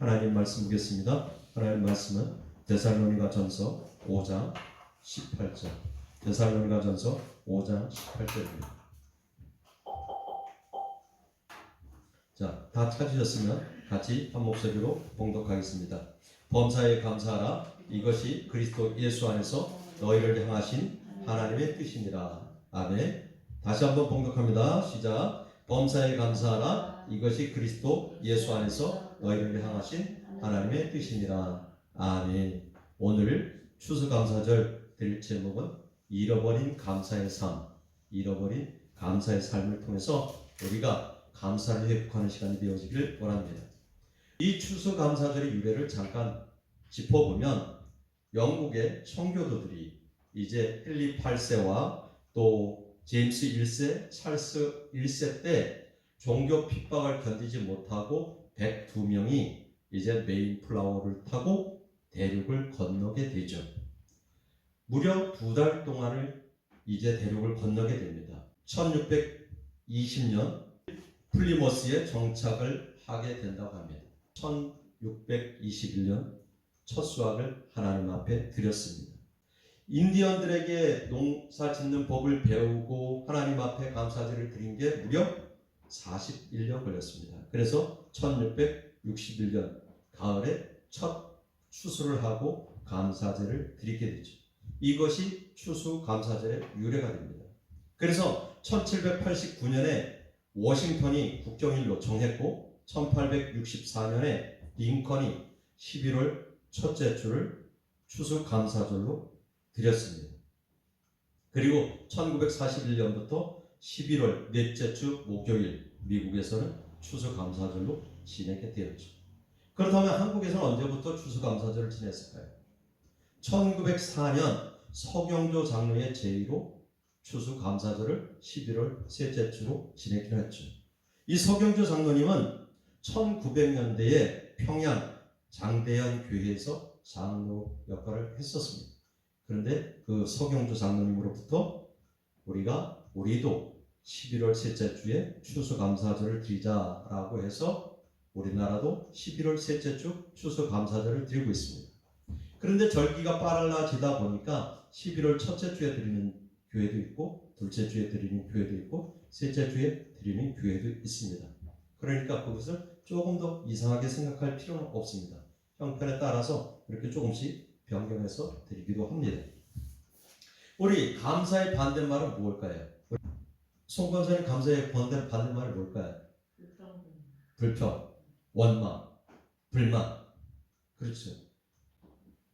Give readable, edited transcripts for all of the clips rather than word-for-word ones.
하나님 말씀 보겠습니다. 하나님 말씀은 데살로니가전서 5장 18절. 데살로니가전서 5장 18절입니다. 자, 다 찾으셨으면 같이 한 목소리로 봉독하겠습니다. 범사에 감사하라. 이것이 그리스도 예수 안에서 너희를 향하신 하나님의 뜻이니라. 아멘. 다시 한번 봉독합니다. 시작. 범사에 감사하라. 이것이 그리스도 예수 안에서 너희를 향하신 하나님의 뜻이니라. 아멘. 오늘 추수감사절 드릴 제목은 잃어버린 감사의 삶, 잃어버린 감사의 삶을 통해서 우리가 감사를 회복하는 시간이 되어지길 원합니다. 이 추수감사절의 유래를 잠깐 짚어보면 영국의 청교도들이 이제 헨리 8세와 또 제임스 1세, 찰스 1세 때 종교 핍박을 견디지 못하고 102명이 이제 메인플라워를 타고 대륙을 건너게 되죠. 무려 2달 동안을 이제 대륙을 건너게 됩니다. 1620년 플리머스에 정착을 하게 된다고 합니다. 1621년 첫 수확을 하나님 앞에 드렸습니다. 인디언들에게 농사 짓는 법을 배우고 하나님 앞에 감사제를 드린 게 무려 41년 걸렸습니다. 그래서 1661년 가을에 첫 추수를 하고 감사제를 드리게 되죠. 이것이 추수감사제의 유래가 됩니다. 그래서 1789년에 워싱턴이 국경일로 정했고 1864년에 링컨이 11월 첫째 주를 추수감사절로 드렸습니다. 그리고 1941년부터 11월 넷째 주 목요일 미국에서는 추수감사절로 지내게 되었죠. 그렇다면 한국에서는 언제부터 추수감사절을 지냈을까요? 1904년 서경조 장로의 제의로 추수감사절을 11월 셋째 주로 지내기로 했죠. 이 서경조 장로님은 1900년대에 평양 장대현 교회에서 장로 역할을 했었습니다. 그런데 그 서경조 장로님으로부터 우리도 11월 셋째 주에 추수감사절을 드리자라고 해서 우리나라도 11월 셋째 주 추수감사절을 드리고 있습니다. 그런데 절기가 빨라지다 보니까 11월 첫째 주에 드리는 교회도 있고 둘째 주에 드리는 교회도 있고 셋째 주에 드리는 교회도 있습니다. 그러니까 그것을 조금 더 이상하게 생각할 필요는 없습니다. 형편에 따라서 이렇게 조금씩 변경해서 드리기도 합니다. 우리 감사의 반대말은 무엇일까요? 송건선이 감사의 반대말은 뭘까요? 불평, 원망, 불만. 그렇죠.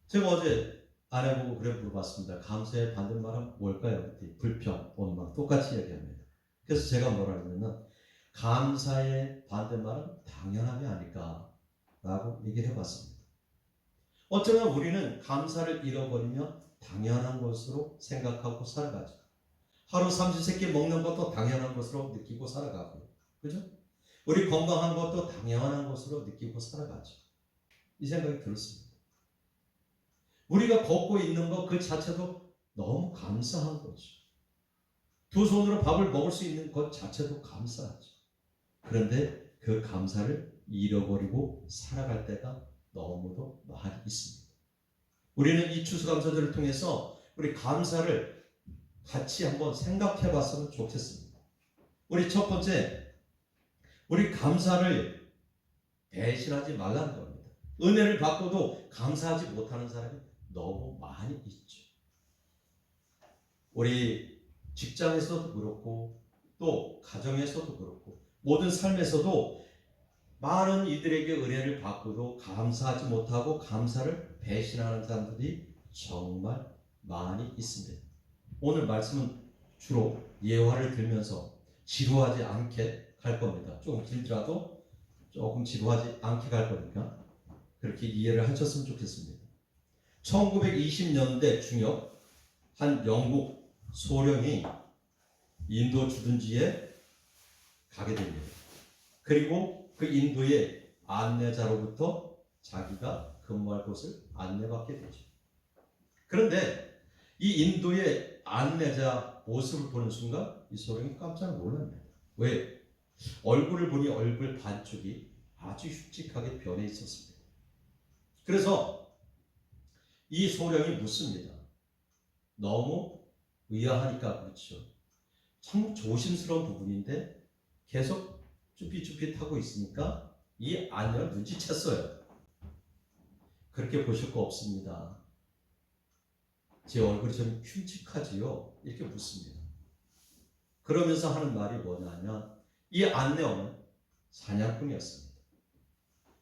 제가 어제 아내보고 그래 물어봤습니다. 감사의 반대말은 뭘까요? 그때 불평, 원망 똑같이 얘기합니다. 그래서 제가 뭐라 그러냐면 감사의 반대말은 당연함이 아닐까라고 얘기를 해봤습니다. 어쩌면 우리는 감사를 잃어버리면 당연한 것으로 생각하고 살아가죠. 하루 삼시세끼 먹는 것도 당연한 것으로 느끼고 살아가고요. 그죠? 우리 건강한 것도 당연한 것으로 느끼고 살아가죠. 이 생각이 들었습니다. 우리가 걷고 있는 것 그 자체도 너무 감사한 거죠. 두 손으로 밥을 먹을 수 있는 것 자체도 감사하죠. 그런데 그 감사를 잃어버리고 살아갈 때가 너무도 많이 있습니다. 우리는 이 추수감사절을 통해서 우리 감사를 같이 한번 생각해 봤으면 좋겠습니다. 우리 첫 번째, 우리 감사를 배신하지 말라는 겁니다. 은혜를 받고도 감사하지 못하는 사람이 너무 많이 있죠. 우리 직장에서도 그렇고 또 가정에서도 그렇고 모든 삶에서도 많은 이들에게 은혜를 받고도 감사하지 못하고 감사를 배신하는 사람들이 정말 많이 있습니다. 오늘 말씀은 주로 예화를 들면서 지루하지 않게 갈 겁니다. 조금 길더라도 조금 지루하지 않게 갈 거니까 그렇게 이해를 하셨으면 좋겠습니다. 1920년대 중엽 한 영국 소령이 인도 주둔지에 가게 됩니다. 그리고 그 인도의 안내자로부터 자기가 근무할 곳을 안내받게 되죠. 그런데 이 인도의 안내자 모습을 보는 순간 이 소령이 깜짝 놀랍니다. 왜? 얼굴을 보니 얼굴 반쪽이 아주 흉측하게 변해 있었습니다. 그래서 이 소령이 묻습니다. 너무 의아하니까 그렇죠. 참 조심스러운 부분인데 계속 쭈삣쭈삣하고 있으니까 이 아내를 눈치챘어요. 그렇게 보실 거 없습니다. 제 얼굴이 좀 흉측하지요? 이렇게 묻습니다. 그러면서 하는 말이 뭐냐면 이 안내원은 사냥꾼이었습니다.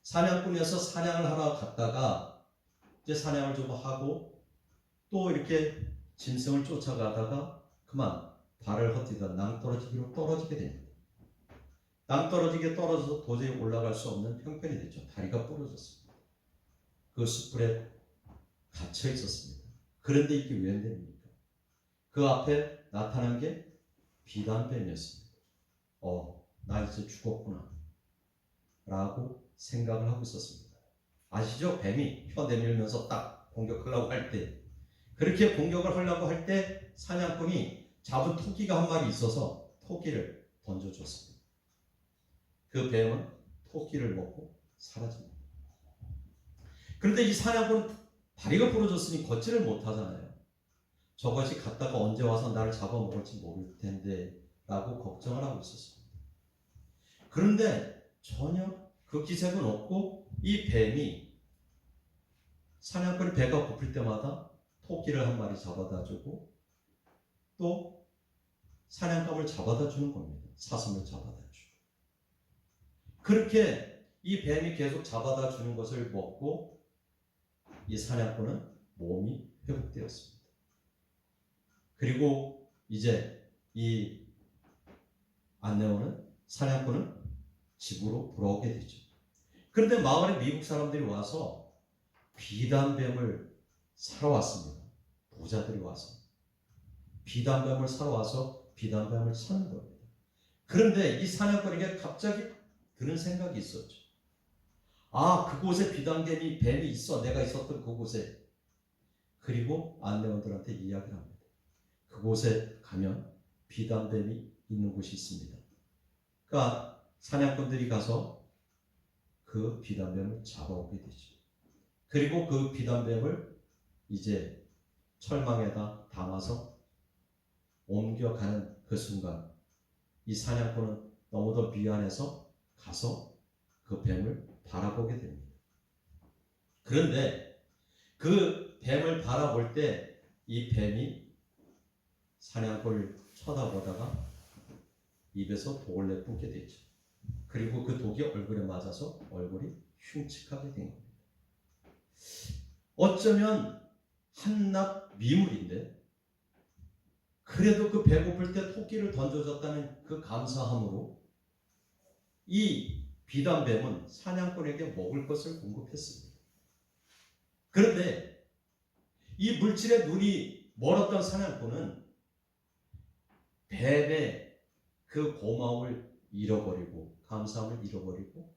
사냥꾼이어서 사냥을 하러 갔다가 이제 사냥을 좀 하고 또 이렇게 짐승을 쫓아가다가 그만 발을 헛디다 낭떠러지기로 떨어지게 됩니다. 낭떠러지게 떨어져서 도저히 올라갈 수 없는 형편이 됐죠. 다리가 부러졌습니다. 그 숯불에 갇혀 있었습니다. 그런데 이게 웬일입니까? 그 앞에 나타난 게 비단뱀이었습니다. 나 이제 죽었구나 라고 생각을 하고 있었습니다. 아시죠? 뱀이 혀 내밀면서 딱 공격하려고 할 때, 그렇게 공격을 하려고 할 때 사냥꾼이 잡은 토끼가 한 마리 있어서 토끼를 던져줬습니다. 그 뱀은 토끼를 먹고 사라집니다. 그런데 이 사냥꾼은 다리가 부러졌으니 걷지를 못하잖아요. 저것이 갔다가 언제 와서 나를 잡아먹을지 모를 텐데 라고 걱정을 하고 있었습니다. 그런데 전혀 그 기색은 없고 이 뱀이 사냥꾼이 배가 고플 때마다 토끼를 한 마리 잡아다 주고 또 사냥감을 잡아다 주는 겁니다. 사슴을 잡아다 주고. 그렇게 이 뱀이 계속 잡아다 주는 것을 먹고 이 사냥꾼은 몸이 회복되었습니다. 그리고 이제 이 안내원은 사냥꾼은 집으로 돌아오게 되죠. 그런데 마을에 미국 사람들이 와서 비단뱀을 사러 왔습니다. 부자들이 와서 비단뱀을 사러 와서 비단뱀을 사는 겁니다. 그런데 이 사냥꾼에게 갑자기 드는 생각이 있었죠. 그곳에 뱀이 있어. 내가 있었던 그곳에. 그리고 안내원들한테 이야기를 합니다. 그곳에 가면 비단뱀이 있는 곳이 있습니다. 그러니까 사냥꾼들이 가서 그 비단뱀을 잡아오게 되죠. 그리고 그 비단뱀을 이제 철망에다 담아서 옮겨가는 그 순간 이 사냥꾼은 너무도 미안해서 가서 그 뱀을 바라보게 됩니다. 그런데 그 뱀을 바라볼 때 이 뱀이 사냥꾼을 쳐다보다가 입에서 독을 내뿜게 되죠. 그리고 그 독이 얼굴에 맞아서 얼굴이 흉측하게 된 겁니다. 어쩌면 한낱 미물인데 그래도 그 배고플 때 토끼를 던져줬다는 그 감사함으로 이 비단뱀은 사냥꾼에게 먹을 것을 공급했습니다. 그런데 이 물질에 눈이 멀었던 사냥꾼은 뱀의 그 고마움을 잃어버리고 감사함을 잃어버리고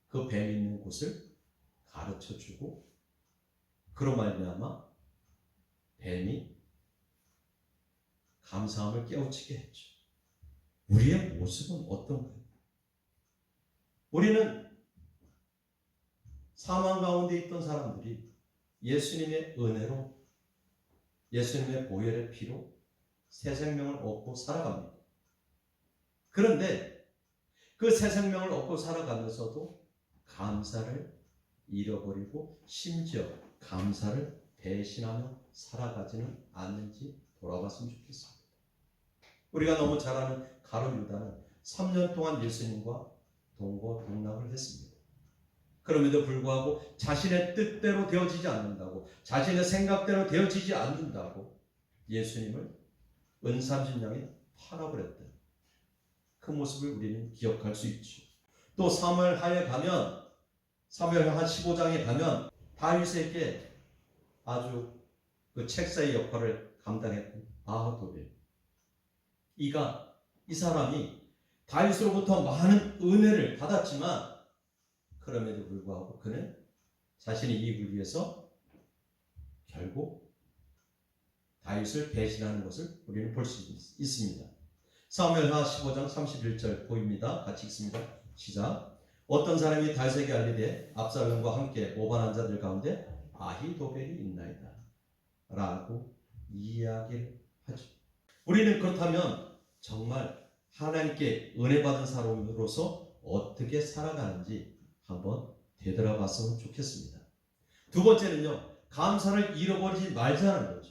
그 뱀 있는 곳을 가르쳐주고 그로 말미암아 뱀이 감사함을 깨우치게 했죠. 우리의 모습은 어떤가요? 우리는 사망 가운데 있던 사람들이 예수님의 은혜로 예수님의 보혈의 피로 새 생명을 얻고 살아갑니다. 그런데 그 새 생명을 얻고 살아가면서도 감사를 잃어버리고 심지어 감사를 배신하며 살아가지는 않는지 돌아봤으면 좋겠습니다. 우리가 너무 잘 아는 가룟 유다는 3년 동안 예수님과 동거동락을 했습니다. 그럼에도 불구하고 자신의 뜻대로 되어지지 않는다고, 자신의 생각대로 되어지지 않는다고 예수님을 은삼십냥에 팔아버렸다. 그 모습을 우리는 기억할 수 있죠. 또 사무엘하에 가면, 사무엘하 15장에 가면 다윗에게 아주 그 책사의 역할을 감당했던 아하도베. 이 사람이 다윗으로부터 많은 은혜를 받았지만 그럼에도 불구하고 그는 자신의 이익을 위해서 결국 다윗을 배신하는 것을 우리는 볼 수 있습니다. 사무엘하 15장 31절 보입니다. 같이 읽습니다. 시작. 어떤 사람이 달색에 알리되 압살롬과 함께 오반한 자들 가운데 아히도벨이 있나이다 라고 이야기를 하죠. 우리는 그렇다면 정말 하나님께 은혜 받은 사람으로서 어떻게 살아가는지 한번 되돌아봤으면 좋겠습니다. 두 번째는요, 감사를 잃어버리지 말자는 거죠.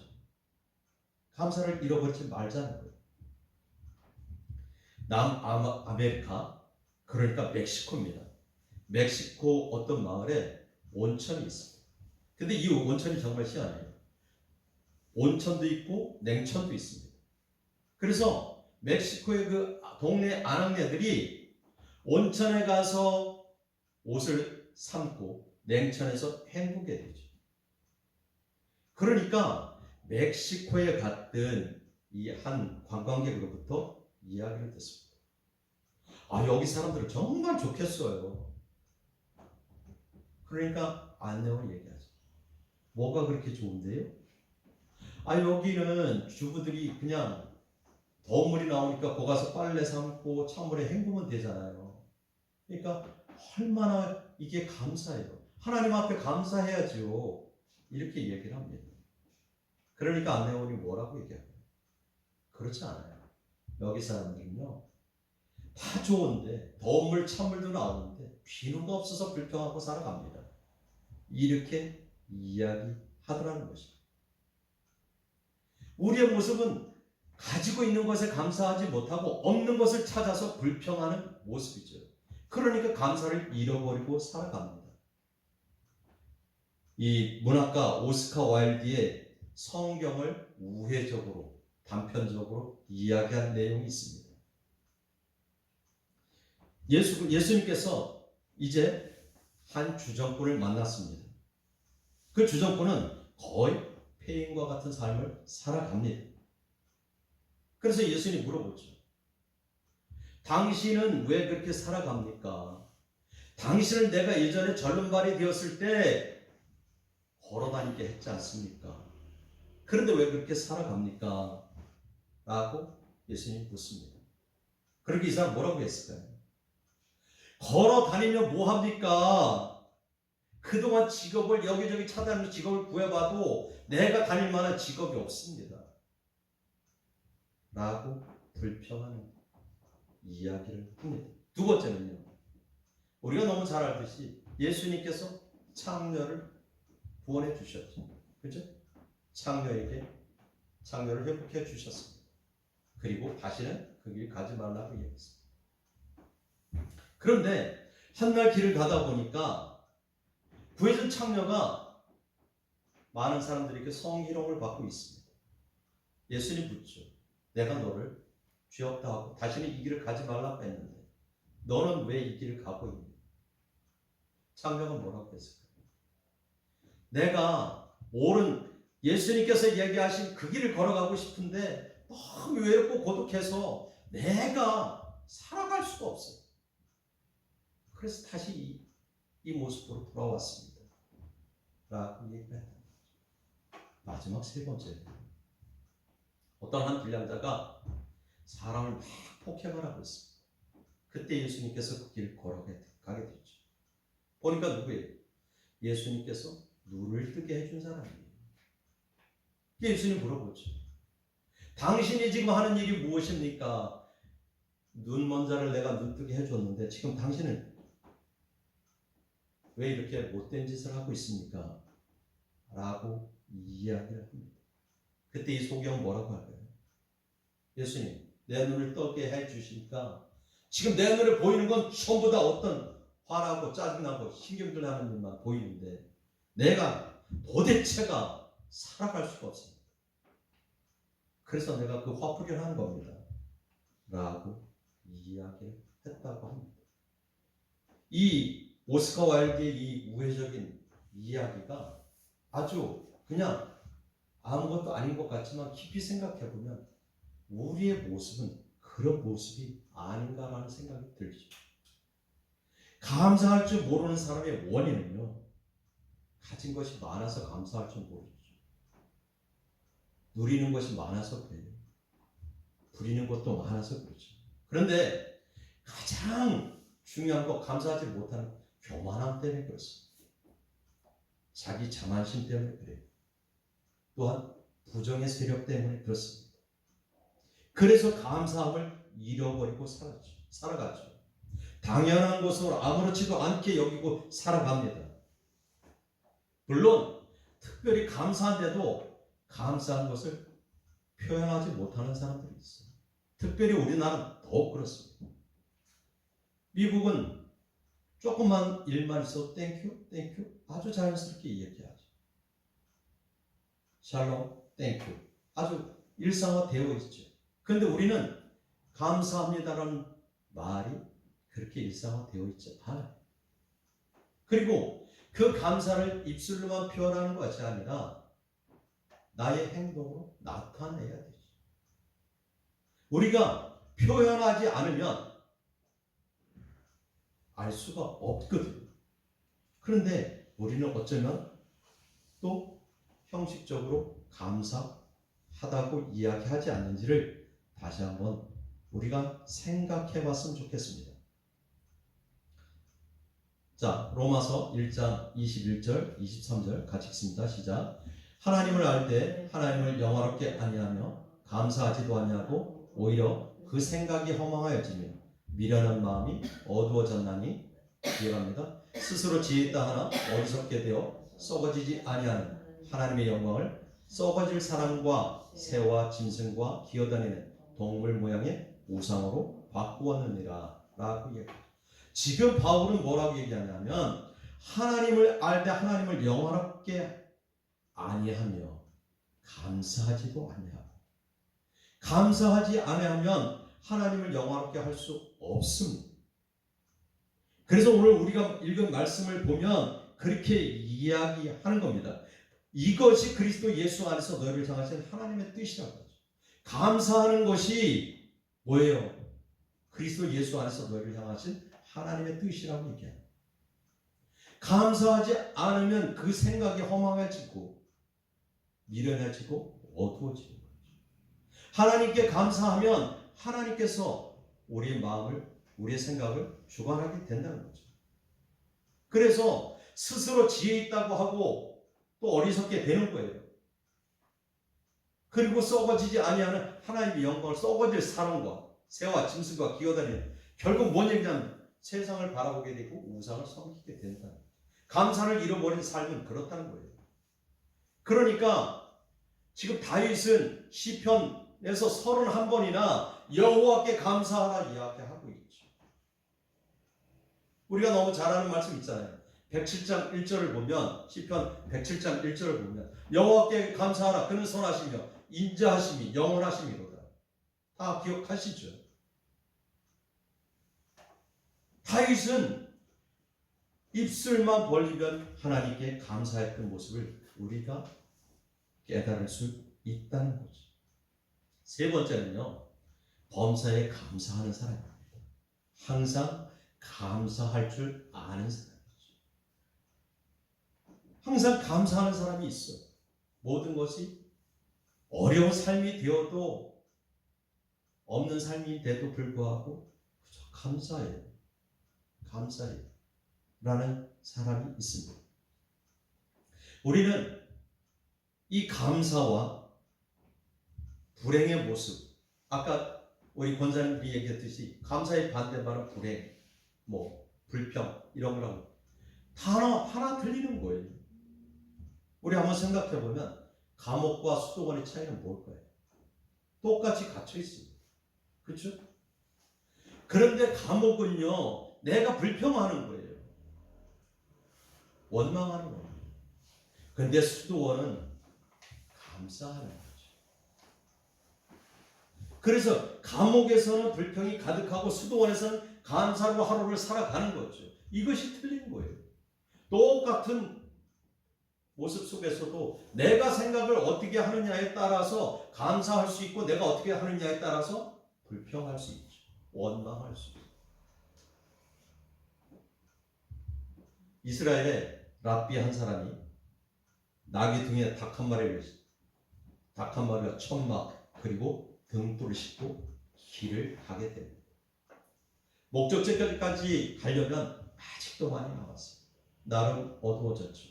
감사를 잃어버리지 말자는 거예요. 남아메리카, 그러니까 멕시코입니다. 멕시코 어떤 마을에 온천이 있습니다. 근데 이 온천이 정말 희한해요. 온천도 있고 냉천도 있습니다. 그래서 멕시코의 그 동네 아낙네들이 온천에 가서 옷을 삶고 냉천에서 헹구게 되죠. 그러니까 멕시코에 갔던 이 한 관광객으로부터 이야기를 듣습니다. 아, 여기 사람들은 정말 좋겠어요. 그러니까 안내원이 얘기하죠. 뭐가 그렇게 좋은데요? 아, 여기는 주부들이 그냥 더운 물이 나오니까 거기 가서 빨래 삶고 찬물에 헹구면 되잖아요. 그러니까 얼마나 이게 감사해요. 하나님 앞에 감사해야죠. 이렇게 얘기를 합니다. 그러니까 안내원이 뭐라고 얘기합니까? 그렇지 않아요. 여기 사람들은요, 다 좋은데 더운 물 찬물도 나오는데 비누가 없어서 불평하고 살아갑니다. 이렇게 이야기하더라는 것입니다. 우리의 모습은 가지고 있는 것에 감사하지 못하고 없는 것을 찾아서 불평하는 모습이죠. 그러니까 감사를 잃어버리고 살아갑니다. 이 문학가 오스카 와일드의 성경을 우회적으로 단편적으로 이야기한 내용이 있습니다. 예수님께서 이제 한 주정꾼을 만났습니다. 그 주정꾼은 거의 폐인과 같은 삶을 살아갑니다. 그래서 예수님이 물어보죠. 당신은 왜 그렇게 살아갑니까? 당신을 내가 예전에 절름발이 되었을 때 걸어다니게 했지 않습니까? 그런데 왜 그렇게 살아갑니까? 라고 예수님이 묻습니다. 그렇게 이 사람 뭐라고 했을까요? 걸어다니면 뭐합니까? 그동안 직업을 여기저기 찾아다니면서 직업을 구해봐도 내가 다닐 만한 직업이 없습니다. 라고 불평하는 이야기를 합니다. 두 번째는요, 우리가 너무 잘 알듯이 예수님께서 창녀를 구원해 주셨죠. 그죠? 창녀를 회복해 주셨습니다. 그리고 다시는 그 길 가지 말라고 얘기했습니다. 그런데 한날 길을 가다 보니까 구해준 창녀가 많은 사람들에게 성희롱을 받고 있습니다. 예수님 묻죠. 내가 너를 죄 없다 하고 다시는 이 길을 가지 말라고 했는데 너는 왜 이 길을 가고 있니? 창녀가 뭐라고 했을까요? 내가 옳은 예수님께서 얘기하신 그 길을 걸어가고 싶은데 너무 외롭고 고독해서 내가 살아갈 수가 없어요. 그래서 다시 이 모습으로 돌아왔습니다. 라고 얘기를 했다. 마지막 세 번째, 어떤 한 불량자가 사람을 막 폭행을 하고 있습니다. 그때 예수님께서 그 길을 걸어가게 됐죠. 보니까 누구예요? 예수님께서 눈을 뜨게 해준 사람이에요. 예수님 물어보죠. 당신이 지금 하는 일이 무엇입니까? 눈 먼 자를 내가 눈 뜨게 해줬는데 지금 당신은 왜 이렇게 못된 짓을 하고 있습니까? 라고 이야기를 합니다. 그때 이 소경은 뭐라고 할까요? 예수님, 내 눈을 떠게 해주시니까 지금 내 눈에 보이는 건 전부 다 어떤 화나고 짜증나고 신경질 나는 일만 보이는데 내가 도대체가 살아갈 수가 없습니다. 그래서 내가 그 화풀이를 하는 겁니다. 라고 이야기를 했다고 합니다. 이 오스카 와일드의 이 우회적인 이야기가 아주 그냥 아무것도 아닌 것 같지만 깊이 생각해보면 우리의 모습은 그런 모습이 아닌가라는 생각이 들죠. 감사할 줄 모르는 사람의 원인은요, 가진 것이 많아서 감사할 줄 모르죠. 누리는 것이 많아서 그래요. 부리는 것도 많아서 그렇죠. 그런데 가장 중요한 거 감사하지 못하는 교만함 때문에 그렇습니다. 자기 자만심 때문에 그래요. 또한 부정의 세력 때문에 그렇습니다. 그래서 감사함을 잃어버리고 살아가죠. 당연한 것으로 아무렇지도 않게 여기고 살아갑니다. 물론 특별히 감사한데도 감사한 것을 표현하지 못하는 사람들이 있어요. 특별히 우리나라는 더욱 그렇습니다. 미국은 조금만 일만 있어도 땡큐, 땡큐 아주 자연스럽게 이야기하죠. 샬롬, 땡큐 아주 일상화되어 있죠. 그런데 우리는 감사합니다라는 말이 그렇게 일상화되어 있지 않아요. 그리고 그 감사를 입술로만 표현하는 것이 아니라 나의 행동으로 나타내야 되죠. 우리가 표현하지 않으면 알 수가 없거든요. 그런데 우리는 어쩌면 또 형식적으로 감사하다고 이야기하지 않는지를 다시 한번 우리가 생각해 봤으면 좋겠습니다. 자, 로마서 1장 21절, 23절 같이 읽습니다. 시작. 하나님을 알 때 하나님을 영화롭게 아니하며 감사하지도 아니하고 오히려 그 생각이 허망하여지며 미련한 마음이 어두워졌나니 기억합니다. 스스로 지혜 있다 하나 어리석게 되어 썩어지지 아니하는 하나님의 영광을 썩어질 사람과 새와 짐승과 기어다니는 동물 모양의 우상으로 바꾸었느니라 라고 얘기합니다. 지금 바울은 뭐라고 얘기하냐면 하나님을 알 때 하나님을 영화롭게 아니하며 감사하지도 아니하고 감사하지 아니하면 하나님을 영화롭게 할 수 없습니다. 그래서 오늘 우리가 읽은 말씀을 보면 그렇게 이야기하는 겁니다. 이것이 그리스도 예수 안에서 너희를 향하신 하나님의 뜻이라고 하죠. 감사하는 것이 뭐예요? 그리스도 예수 안에서 너희를 향하신 하나님의 뜻이라고 얘기합니다. 감사하지 않으면 그 생각이 허망해지고 미련해지고 어두워지는 거죠. 하나님께 감사하면 하나님께서 우리의 마음을, 우리의 생각을 주관하게 된다는 거죠. 그래서 스스로 지혜 있다고 하고 또 어리석게 되는 거예요. 그리고 썩어지지 아니하는 하나님의 영광을 썩어질 사람과 새와 짐승과 기어다니는 결국 뭔 얘기냐면 세상을 바라보게 되고 우상을 섬기게 된다는 거죠. 감사를 잃어버린 삶은 그렇다는 거예요. 그러니까 지금 다윗은 시편에서 31번이나 여호와께 감사하라 이야기하고 있죠. 우리가 너무 잘 아는 말씀 있잖아요. 107장 1절을 보면 시편 107장 1절을 보면 여호와께 감사하라 그는 선하시며 인자하심이 영원하심이로다. 다 기억하시죠? 다윗은 입술만 벌리면 하나님께 감사했던 모습을 우리가 깨달을 수 있다는 거죠. 세 번째는요, 범사에 감사하는 사람입니다. 항상 감사할 줄 아는 사람이죠. 항상 감사하는 사람이 있어요. 모든 것이 어려운 삶이 되어도 없는 삶인데도 불구하고 그저 감사해요. 감사해요. 라는 사람이 있습니다. 우리는 이 감사와 불행의 모습, 아까 우리 권사님이 얘기했듯이 감사의 반대말은 불행, 불평 이런 거라고 단어 하나 틀리는 거예요. 우리 한번 생각해 보면 감옥과 수도원의 차이는 뭘까요? 똑같이 갇혀 있습니다. 그렇죠? 그런데 감옥은요, 내가 불평하는 거예요. 원망하는 거예요. 그런데 수도원은 감사하는 거죠. 그래서 감옥에서는 불평이 가득하고 수도원에서는 감사로 하루를 살아가는 거죠. 이것이 틀린 거예요. 똑같은 모습 속에서도 내가 생각을 어떻게 하느냐에 따라서 감사할 수 있고 내가 어떻게 하느냐에 따라서 불평할 수 있죠. 원망할 수 있죠. 이스라엘에 랍비 한 사람이 나귀 등에 닭 한 마리가 천막 그리고 등불을 싣고 길을 가게 됩니다. 목적지까지 가려면 아직도 많이 남았어요. 나름 어두워졌죠.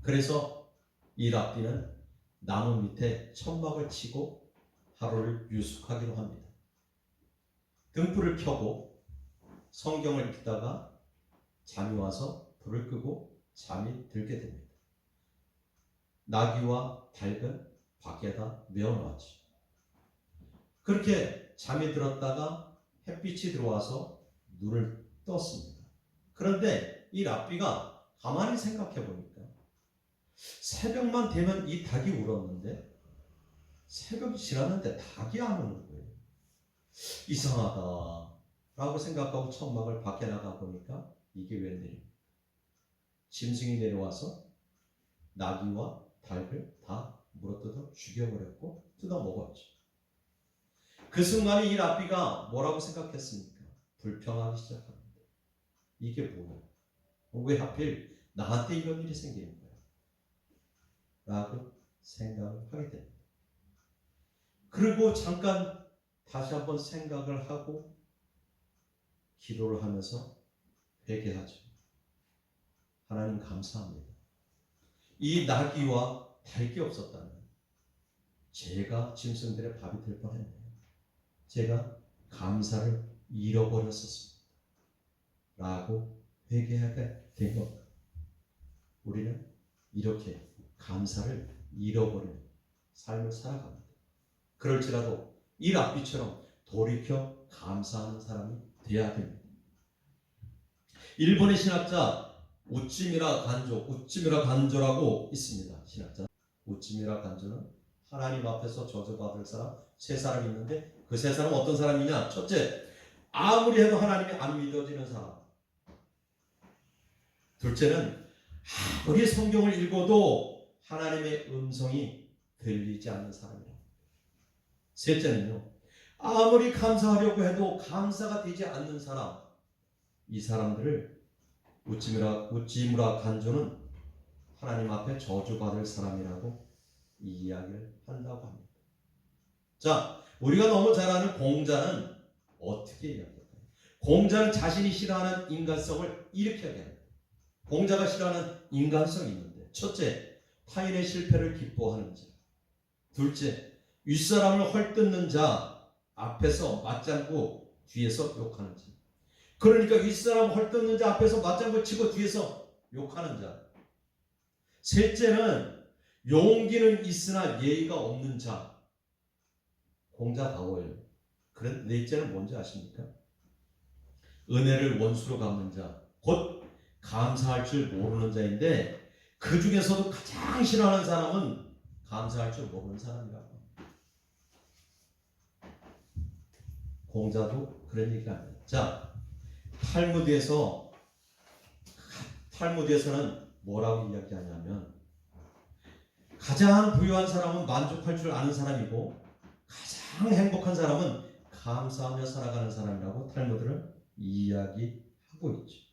그래서 이 랍비는 나무 밑에 천막을 치고 하루를 유숙하기로 합니다. 등불을 켜고 성경을 읽다가 잠이 와서 불을 끄고 잠이 들게 됩니다. 나귀와 닭은 밖에다 메어놓았죠. 그렇게 잠이 들었다가 햇빛이 들어와서 눈을 떴습니다. 그런데 이 랍비가 가만히 생각해 보니까 새벽만 되면 이 닭이 울었는데 새벽이 지났는데 닭이 안 우는 거예요. 이상하다 라고 생각하고 천막을 밖에 나가 보니까 이게 웬일입니까? 짐승이 내려와서 나귀와 닭을 다 물어뜯어 죽여버렸고 뜯어 먹었죠. 그 순간에 이 랍비가 뭐라고 생각했습니까? 불평하기 시작합니다. 이게 뭐야? 왜 하필 나한테 이런 일이 생기는 거야? 라고 생각을 하게 됩니다. 그리고 잠깐 다시 한번 생각을 하고 기도를 하면서 회개하죠. 하나님 감사합니다. 이 나귀와 닭이 없었다면 제가 짐승들의 밥이 될 뻔했네요. 제가 감사를 잃어버렸었습니다. 라고 회개하게 된 겁니다. 우리는 이렇게 감사를 잃어버리는 삶을 살아갑니다. 그럴지라도 이 랍비처럼 돌이켜 감사하는 사람이 되어야 됩니다. 일본의 신학자 우찌미라 간조라고 있습니다. 신학자 우찌미라 간조는 하나님 앞에서 저주받을 사람 세 사람이 있는데 그 세 사람은 어떤 사람이냐? 첫째, 아무리 해도 하나님이 안 믿어지는 사람. 둘째는 아무리 성경을 읽어도 하나님의 음성이 들리지 않는 사람이에요. 셋째는요, 아무리 감사하려고 해도 감사가 되지 않는 사람. 이 사람들을 우찌무라 간조는 하나님 앞에 저주받을 사람이라고 이야기를 한다고 합니다. 자, 우리가 너무 잘 아는 공자는 어떻게 이야기할까요? 공자는 자신이 싫어하는 인간성을 이렇게 이야기합니다. 공자가 싫어하는 인간성이 있는데, 첫째, 타인의 실패를 기뻐하는 자. 둘째, 윗사람을 헐뜯는 자 앞에서 맞장구 뒤에서 욕하는 자. 그러니까 윗사람을 헐뜯는 자 앞에서 맞장구 치고 뒤에서 욕하는 자. 셋째는 용기는 있으나 예의가 없는 자. 공자다워요. 그런데 넷째는 뭔지 아십니까? 은혜를 원수로 갚는 자, 곧 감사할 줄 모르는 자인데 그 중에서도 가장 싫어하는 사람은 감사할 줄 모르는 사람이라고 합니다. 공자도 그런 얘기를 합니다. 자, 탈무드에서는 뭐라고 이야기하냐면 가장 부유한 사람은 만족할 줄 아는 사람이고 가장 행복한 사람은 감사하며 살아가는 사람이라고 탈무드는 이야기하고 있죠.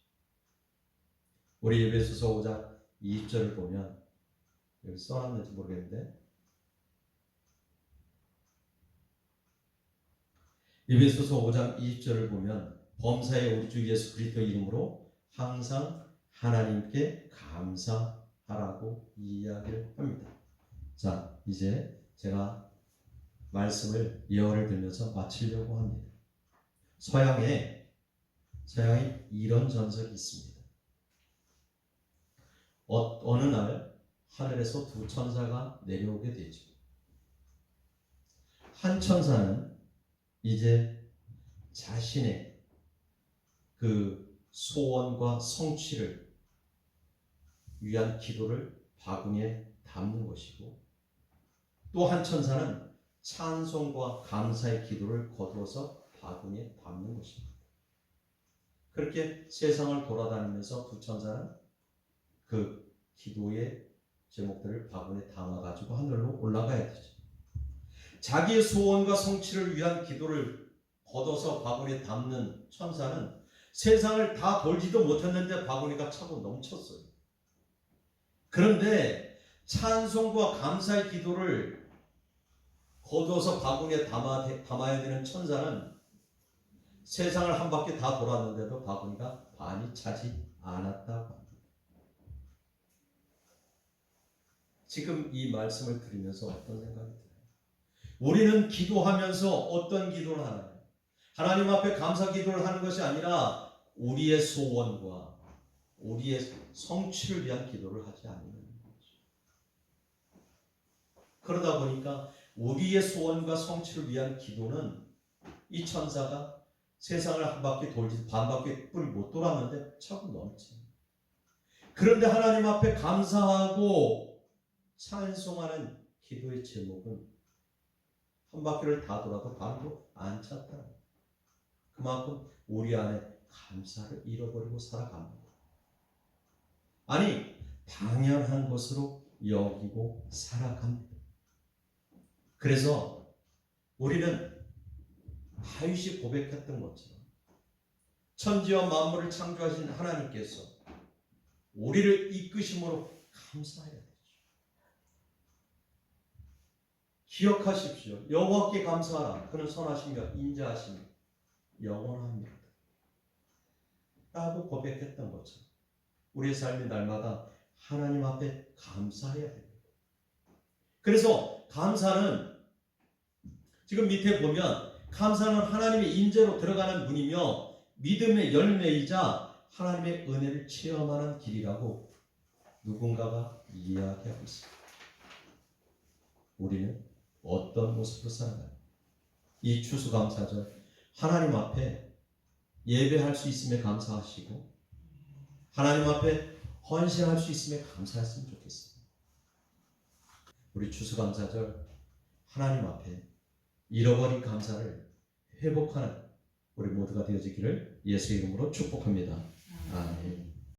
우리 에베소서 5장 20절을 보면 여기 써놨는지 모르겠는데 에베소서 5장 20절을 보면 범사에 우리 주 예수 그리스도 이름으로 항상 하나님께 감사하라고 이야기를 합니다. 자, 이제 제가 말씀을 예언을 들면서 마치려고 합니다. 서양에 이런 전설이 있습니다. 어느 날 하늘에서 두 천사가 내려오게 되죠. 한 천사는 이제 자신의 그 소원과 성취를 위한 기도를 바구니에 담는 것이고, 또 한 천사는 찬송과 감사의 기도를 거두어서 바구니에 담는 것입니다. 그렇게 세상을 돌아다니면서 두 천사는 그 기도의 제목들을 바구니에 담아가지고 하늘로 올라가야 되죠. 자기의 소원과 성취를 위한 기도를 걷어서 바구니에 담는 천사는 세상을 다 돌지도 못했는데 바구니가 차고 넘쳤어요. 그런데 찬송과 감사의 기도를 거두어서 바구니에 담아야 되는 천사는 세상을 한 바퀴 다 돌았는데도 바구니가 반이 차지 않았다고 합니다. 지금 이 말씀을 들으면서 어떤 생각이 들어요? 우리는 기도하면서 어떤 기도를 하나요? 하나님 앞에 감사 기도를 하는 것이 아니라 우리의 소원과 우리의 성취를 위한 기도를 하지 않는 거죠. 그러다 보니까 우리의 소원과 성취를 위한 기도는 이 천사가 세상을 한 바퀴 돌지 반 바퀴뿐 못 돌았는데 차고 넘쳐. 그런데 하나님 앞에 감사하고 찬송하는 기도의 제목은 한 바퀴를 다 돌아도 반도 안 찼다. 그만큼 우리 안에 감사를 잃어버리고 살아갑니다. 아니, 당연한 것으로 여기고 살아갑니다. 그래서 우리는 다윗이 고백했던 것처럼 천지와 만물을 창조하신 하나님께서 우리를 이끄심으로 감사해야 되죠. 기억하십시오. 여호와께 감사하라. 그는 선하시며 인자하시며 영원합니다. 라고 고백했던 것처럼 우리의 삶이 날마다 하나님 앞에 감사해야 됩니다. 그래서 감사는 지금 밑에 보면 감사는 하나님의 인재로 들어가는 문이며 믿음의 열매이자 하나님의 은혜를 체험하는 길이라고 누군가가 이야기하고 있습니다. 우리는 어떤 모습으로 살아가요? 이 추수감사절 하나님 앞에 예배할 수 있음에 감사하시고 하나님 앞에 헌신할 수 있음에 감사했으면 좋겠습니다. 우리 추수감사절 하나님 앞에 잃어버린 감사를 회복하는 우리 모두가 되어지기를 예수의 이름으로 축복합니다. 아멘.